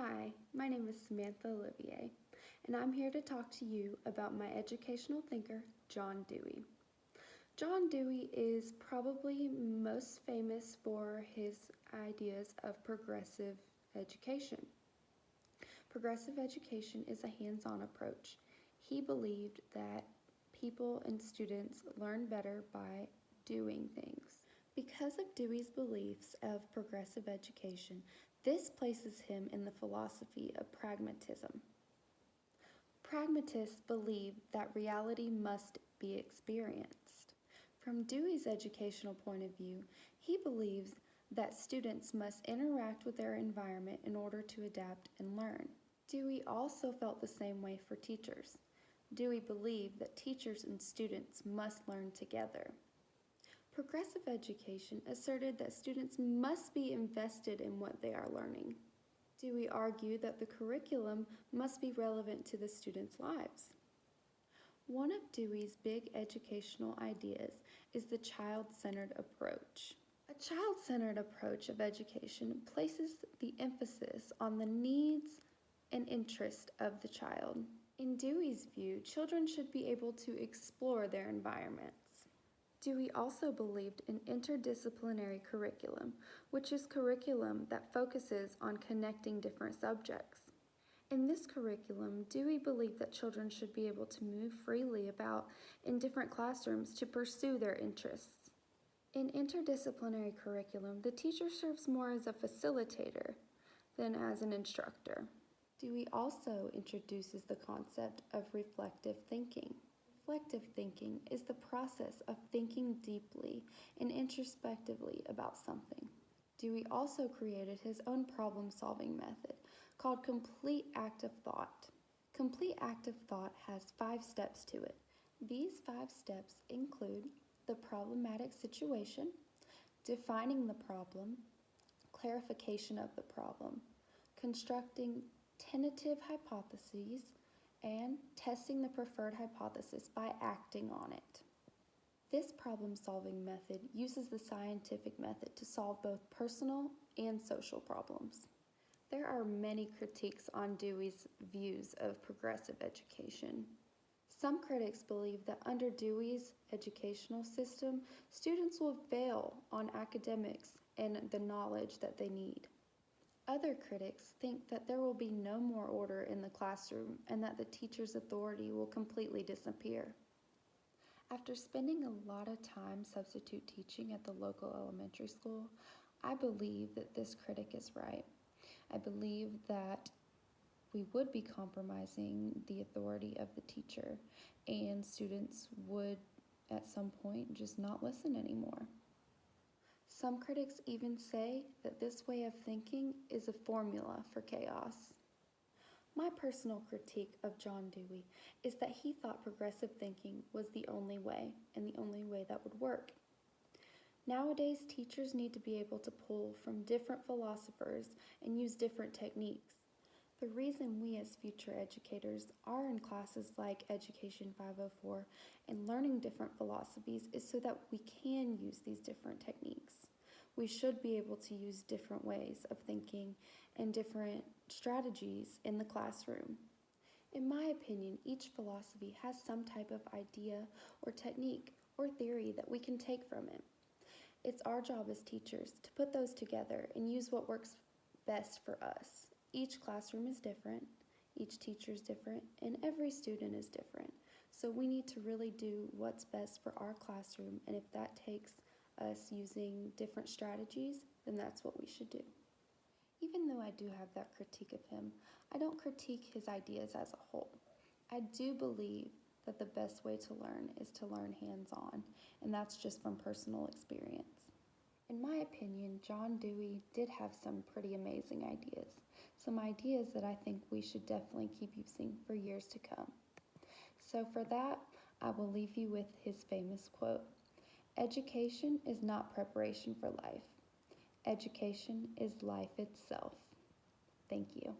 Hi, my name is Samantha Olivier, and I'm here to talk to you about my educational thinker, John Dewey. John Dewey is probably most famous for his ideas of progressive education. Progressive education is a hands-on approach. He believed that people and students learn better by doing things. Because of Dewey's beliefs of progressive education, this places him in the philosophy of pragmatism. Pragmatists believe that reality must be experienced. From Dewey's educational point of view, he believes that students must interact with their environment in order to adapt and learn. Dewey also felt the same way for teachers. Dewey believed that teachers and students must learn together. Progressive education asserted that students must be invested in what they are learning. Dewey argued that the curriculum must be relevant to the students' lives. One of Dewey's big educational ideas is the child-centered approach. A child-centered approach of education places the emphasis on the needs and interest of the child. In Dewey's view, children should be able to explore their environments. Dewey also believed in interdisciplinary curriculum, which is curriculum that focuses on connecting different subjects. In this curriculum, Dewey believed that children should be able to move freely about in different classrooms to pursue their interests. In interdisciplinary curriculum, the teacher serves more as a facilitator than as an instructor. Dewey also introduces the concept of reflective thinking. Reflective thinking is the process of thinking deeply and introspectively about something. Dewey also created his own problem-solving method called complete active thought. Complete active thought has 5 steps to it. These 5 steps include the problematic situation, defining the problem, clarification of the problem, constructing tentative hypotheses, and testing the preferred hypothesis by acting on it. This problem-solving method uses the scientific method to solve both personal and social problems. There are many critiques on Dewey's views of progressive education. Some critics believe that under Dewey's educational system, students will fail on academics and the knowledge that they need. Other critics think that there will be no more order in the classroom and that the teacher's authority will completely disappear. After spending a lot of time substitute teaching at the local elementary school, I believe that this critic is right. I believe that we would be compromising the authority of the teacher, and students would at some point just not listen anymore. Some critics even say that this way of thinking is a formula for chaos. My personal critique of John Dewey is that he thought progressive thinking was the only way and the only way that would work. Nowadays, teachers need to be able to pull from different philosophers and use different techniques. The reason we as future educators are in classes like Education 504 and learning different philosophies is so that we can use these different techniques. We should be able to use different ways of thinking and different strategies in the classroom. In my opinion, each philosophy has some type of idea or technique or theory that we can take from it. It's our job as teachers to put those together and use what works best for us. Each classroom is different, each teacher is different, and every student is different. So we need to really do what's best for our classroom, and if that takes us using different strategies, then that's what we should do. Even though I do have that critique of him, I don't critique his ideas as a whole. I do believe that the best way to learn is to learn hands-on, and that's just from personal experience. In my opinion, John Dewey did have some pretty amazing ideas. Some ideas that I think we should definitely keep using for years to come. So for that, I will leave you with his famous quote, "Education is not preparation for life. Education is life itself." Thank you.